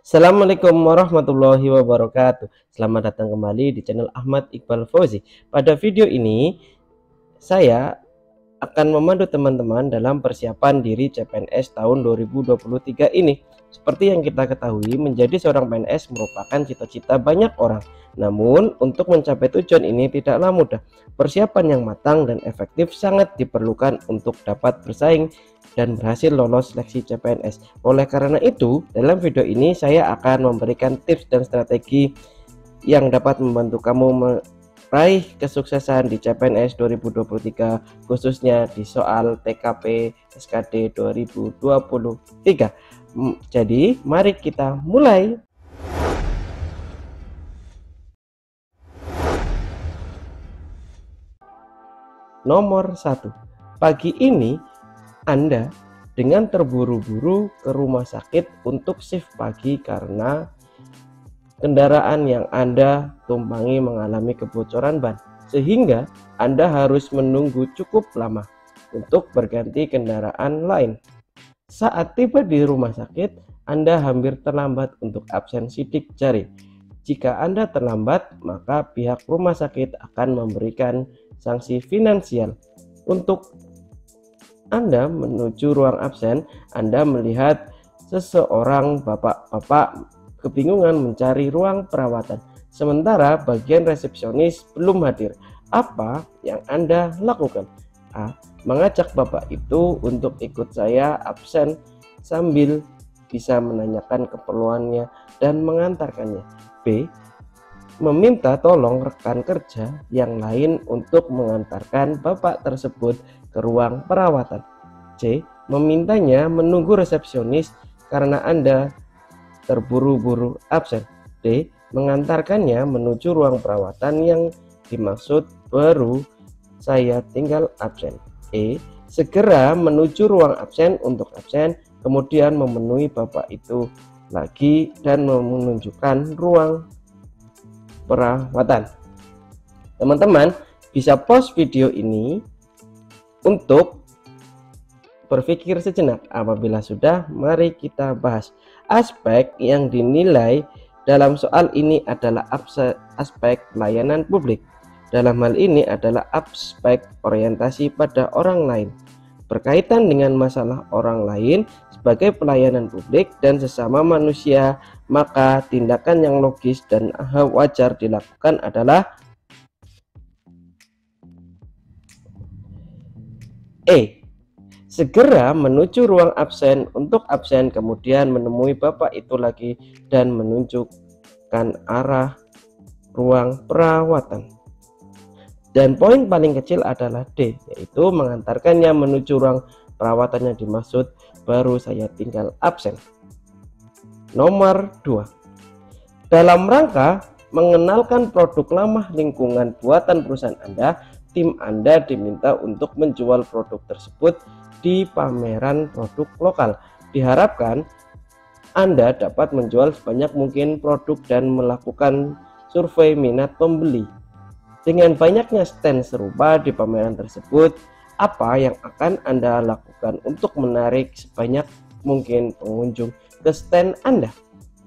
Assalamualaikum warahmatullahi wabarakatuh. Selamat datang kembali di channel Ahmad Iqbal Fauzi. Pada video ini saya akan memandu teman-teman dalam persiapan diri CPNS tahun 2023 ini. Seperti yang kita ketahui, menjadi seorang PNS merupakan cita-cita banyak orang. Namun, untuk mencapai tujuan ini tidaklah mudah. Persiapan yang matang dan efektif sangat diperlukan untuk dapat bersaing dan berhasil lolos seleksi CPNS. Oleh karena itu, dalam video ini saya akan memberikan tips dan strategi yang dapat membantu kamu meraih kesuksesan di CPNS 2023, khususnya di soal TKP SKD 2023. Jadi mari kita mulai. Nomor 1. Pagi ini Anda dengan terburu-buru ke rumah sakit untuk shift pagi karena kendaraan yang Anda tumpangi mengalami kebocoran ban, sehingga Anda harus menunggu cukup lama untuk berganti kendaraan lain. Saat tiba di rumah sakit, Anda hampir terlambat untuk absen sidik jari. Jika Anda terlambat, maka pihak rumah sakit akan memberikan sanksi finansial. Untuk Anda menuju ruang absen, Anda melihat seseorang bapak-bapak kebingungan mencari ruang perawatan, sementara bagian resepsionis belum hadir. Apa yang Anda lakukan? A. Mengajak bapak itu untuk ikut saya absen sambil bisa menanyakan keperluannya dan mengantarkannya. B. Meminta tolong rekan kerja yang lain untuk mengantarkan bapak tersebut ke ruang perawatan. C. Memintanya menunggu resepsionis karena Anda terburu-buru absen. D. Mengantarkannya menuju ruang perawatan yang dimaksud baru saya tinggal absen. E. Segera menuju ruang absen untuk absen, kemudian memenuhi bapak itu lagi dan menunjukkan ruang perawatan. Teman-teman bisa pause video ini untuk berpikir sejenak. Apabila sudah, mari kita bahas. Aspek yang dinilai dalam soal ini adalah aspek pelayanan publik. Dalam hal ini adalah aspek orientasi pada orang lain, berkaitan dengan masalah orang lain sebagai pelayanan publik dan sesama manusia. Maka tindakan yang logis dan wajar dilakukan adalah E. Segera menuju ruang absen untuk absen, kemudian menemui bapak itu lagi dan menunjukkan arah ruang perawatan. Dan poin paling kecil adalah D, yaitu mengantarkannya menuju ruang perawatan yang dimaksud baru saya tinggal absen. Nomor 2. Dalam rangka mengenalkan produk ramah lingkungan buatan perusahaan Anda, tim Anda diminta untuk menjual produk tersebut di pameran produk lokal. Diharapkan Anda dapat menjual sebanyak mungkin produk dan melakukan survei minat pembeli. Dengan banyaknya stand serupa di pameran tersebut, apa yang akan Anda lakukan untuk menarik sebanyak mungkin pengunjung ke stand Anda?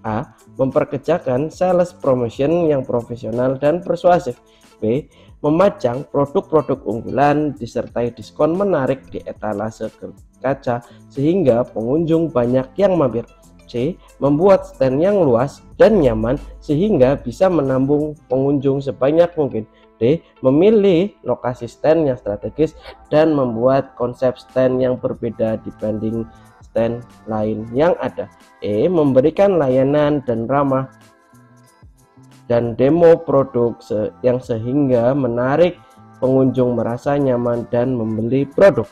A. Memperkerjakan sales promotion yang profesional dan persuasif. B. Memajang produk-produk unggulan disertai diskon menarik di etalase kaca sehingga pengunjung banyak yang mampir. C. Membuat stand yang luas dan nyaman sehingga bisa menampung pengunjung sebanyak mungkin. D. Memilih lokasi stand yang strategis dan membuat konsep stand yang berbeda dibanding stand lain yang ada. E. Memberikan layanan dan ramah dan demo produk yang sehingga menarik pengunjung merasa nyaman dan membeli produk.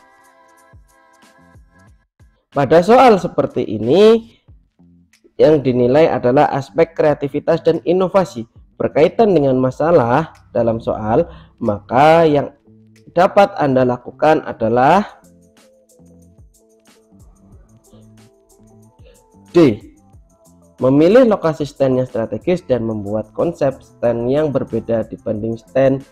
Pada soal seperti ini yang dinilai adalah aspek kreativitas dan inovasi berkaitan dengan masalah dalam soal, maka yang dapat Anda lakukan adalah D. Memilih lokasi stand yang strategis dan membuat konsep stand yang berbeda dibanding stand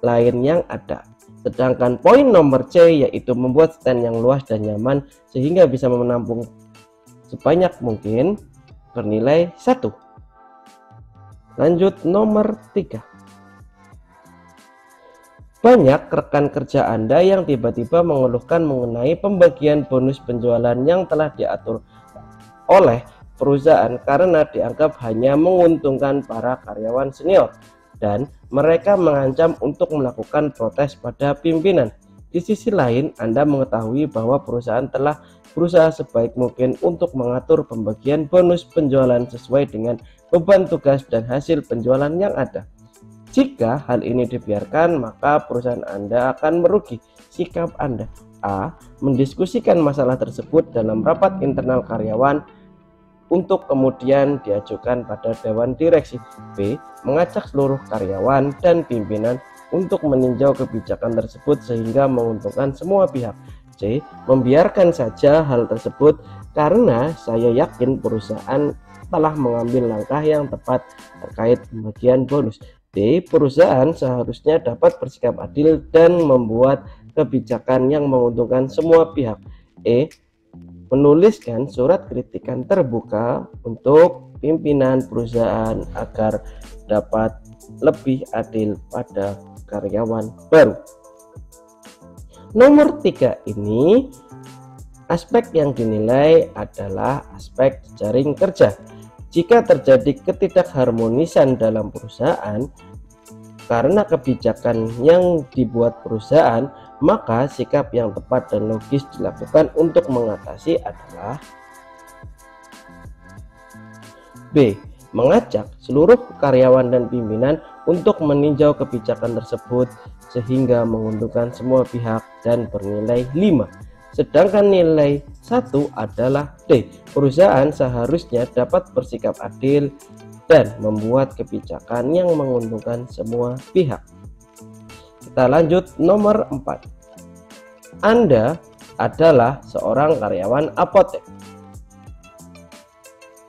lain yang ada. Sedangkan poin nomor C yaitu membuat stand yang luas dan nyaman sehingga bisa menampung sebanyak mungkin bernilai 1. Lanjut nomor 3. Banyak rekan kerja Anda yang tiba-tiba mengeluhkan mengenai pembagian bonus penjualan yang telah diatur oleh perusahaan karena dianggap hanya menguntungkan para karyawan senior, dan mereka mengancam untuk melakukan protes pada pimpinan. Di sisi lain, Anda mengetahui bahwa perusahaan telah berusaha sebaik mungkin untuk mengatur pembagian bonus penjualan sesuai dengan beban tugas dan hasil penjualan yang ada. Jika hal ini dibiarkan, maka perusahaan Anda akan merugi. Sikap Anda: A. Mendiskusikan masalah tersebut dalam rapat internal karyawan untuk kemudian diajukan pada dewan direksi. B. Mengajak seluruh karyawan dan pimpinan untuk meninjau kebijakan tersebut sehingga menguntungkan semua pihak. C. Membiarkan saja hal tersebut karena saya yakin perusahaan telah mengambil langkah yang tepat terkait pembagian bonus. D. Perusahaan seharusnya dapat bersikap adil dan membuat kebijakan yang menguntungkan semua pihak. E. Menuliskan surat kritikan terbuka untuk pimpinan perusahaan agar dapat lebih adil pada karyawan baru. Nomor 3 ini aspek yang dinilai adalah aspek jejaring kerja. Jika terjadi ketidakharmonisan dalam perusahaan karena kebijakan yang dibuat perusahaan, maka sikap yang tepat dan logis dilakukan untuk mengatasi adalah B. Mengajak seluruh karyawan dan pimpinan untuk meninjau kebijakan tersebut sehingga menguntungkan semua pihak dan bernilai 5. Sedangkan nilai 1 adalah D. Perusahaan seharusnya dapat bersikap adil dan membuat kebijakan yang menguntungkan semua pihak. Kita lanjut nomor 4. Anda adalah seorang karyawan apotek.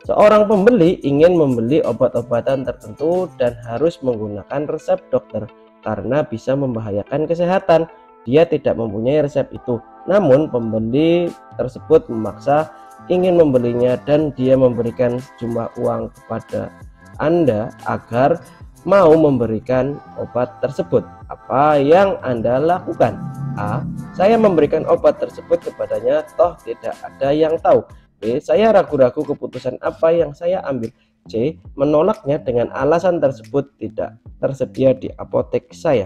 Seorang pembeli ingin membeli obat-obatan tertentu dan harus menggunakan resep dokter karena bisa membahayakan kesehatan. Dia tidak mempunyai resep itu, namun pembeli tersebut memaksa ingin membelinya dan dia memberikan sejumlah uang kepada Anda agar mau memberikan obat tersebut. Apa yang Anda lakukan? A. Saya memberikan obat tersebut kepadanya, toh tidak ada yang tahu. B. Saya ragu-ragu keputusan apa yang saya ambil. C. Menolaknya dengan alasan tersebut tidak tersedia di apotek saya.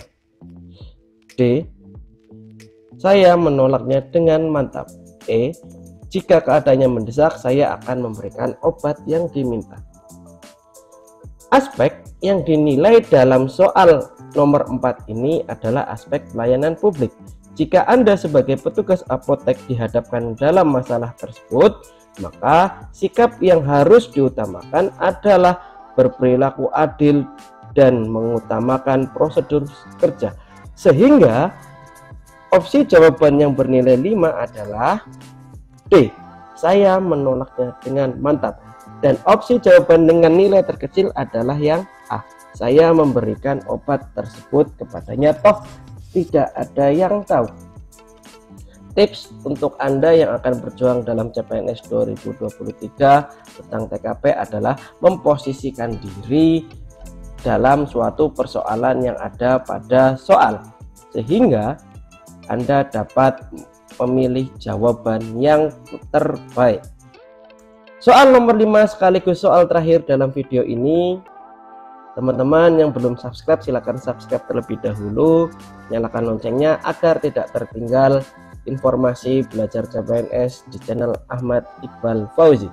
D. Saya menolaknya dengan mantap. E. Jika keadaannya mendesak, saya akan memberikan obat yang diminta. Aspek yang dinilai dalam soal nomor 4 ini adalah aspek pelayanan publik. Jika Anda sebagai petugas apotek dihadapkan dalam masalah tersebut, maka sikap yang harus diutamakan adalah berperilaku adil dan mengutamakan prosedur kerja. Sehingga opsi jawaban yang bernilai 5 adalah D. Saya menolaknya dengan mantap. Dan opsi jawaban dengan nilai terkecil adalah yang A. Saya memberikan obat tersebut kepadanya, toh tidak ada yang tahu. Tips untuk Anda yang akan berjuang dalam CPNS 2023 tentang TKP adalah memposisikan diri dalam suatu persoalan yang ada pada soal, sehingga Anda dapat memilih jawaban yang terbaik. Soal nomor 5 sekaligus soal terakhir dalam video ini. Teman-teman yang belum subscribe, silahkan subscribe terlebih dahulu, nyalakan loncengnya agar tidak tertinggal informasi belajar CPNS di channel Ahmad Iqbal Fauzi.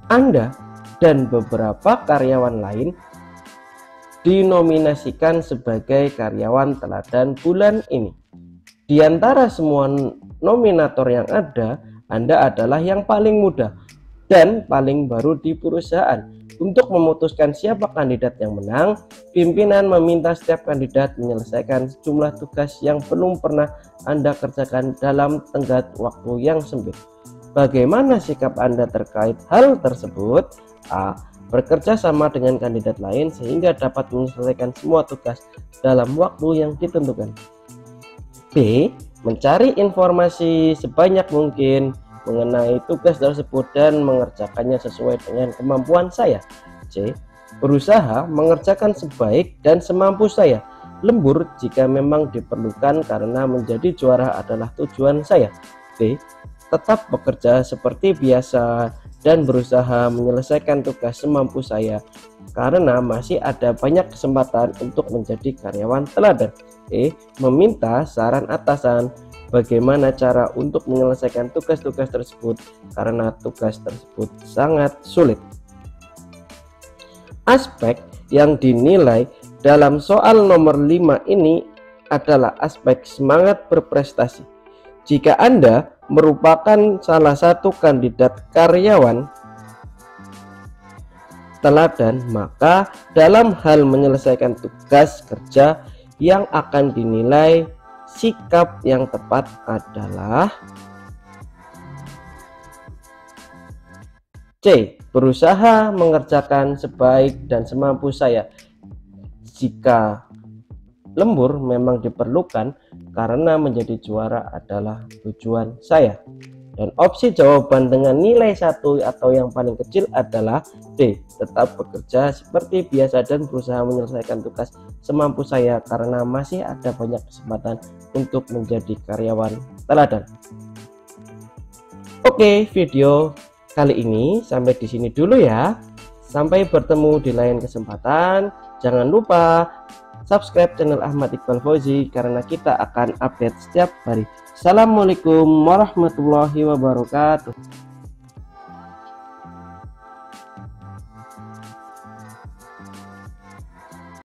Anda dan beberapa karyawan lain dinominasikan sebagai karyawan teladan bulan ini. Di antara semua nominator yang ada, Anda adalah yang paling muda dan paling baru di perusahaan. Untuk memutuskan siapa kandidat yang menang, pimpinan meminta setiap kandidat menyelesaikan sejumlah tugas yang belum pernah Anda kerjakan dalam tenggat waktu yang sempit. Bagaimana sikap Anda terkait hal tersebut? A. Bekerja sama dengan kandidat lain sehingga dapat menyelesaikan semua tugas dalam waktu yang ditentukan. B. Mencari informasi sebanyak mungkin mengenai tugas tersebut dan mengerjakannya sesuai dengan kemampuan saya. C. Berusaha mengerjakan sebaik dan semampu saya. Lembur jika memang diperlukan karena menjadi juara adalah tujuan saya. D. Tetap bekerja seperti biasa dan berusaha menyelesaikan tugas semampu saya karena masih ada banyak kesempatan untuk menjadi karyawan teladan. E. Meminta saran atasan bagaimana cara untuk menyelesaikan tugas-tugas tersebut karena tugas tersebut sangat sulit. Aspek yang dinilai dalam soal nomor 5 ini adalah aspek semangat berprestasi. Jika Anda merupakan salah satu kandidat karyawan teladan, maka dalam hal menyelesaikan tugas kerja yang akan dinilai, sikap yang tepat adalah C. Berusaha mengerjakan sebaik dan semampu saya. Jika lembur memang diperlukan karena menjadi juara adalah tujuan saya. Dan opsi jawaban dengan nilai 1 atau yang paling kecil adalah D. Tetap bekerja seperti biasa dan berusaha menyelesaikan tugas semampu saya karena masih ada banyak kesempatan untuk menjadi karyawan teladan. Oke, video kali ini sampai di sini dulu ya. Sampai bertemu di lain kesempatan. Jangan lupa subscribe channel Ahmad Iqbal Fauzi karena kita akan update setiap hari. Assalamualaikum warahmatullahi wabarakatuh.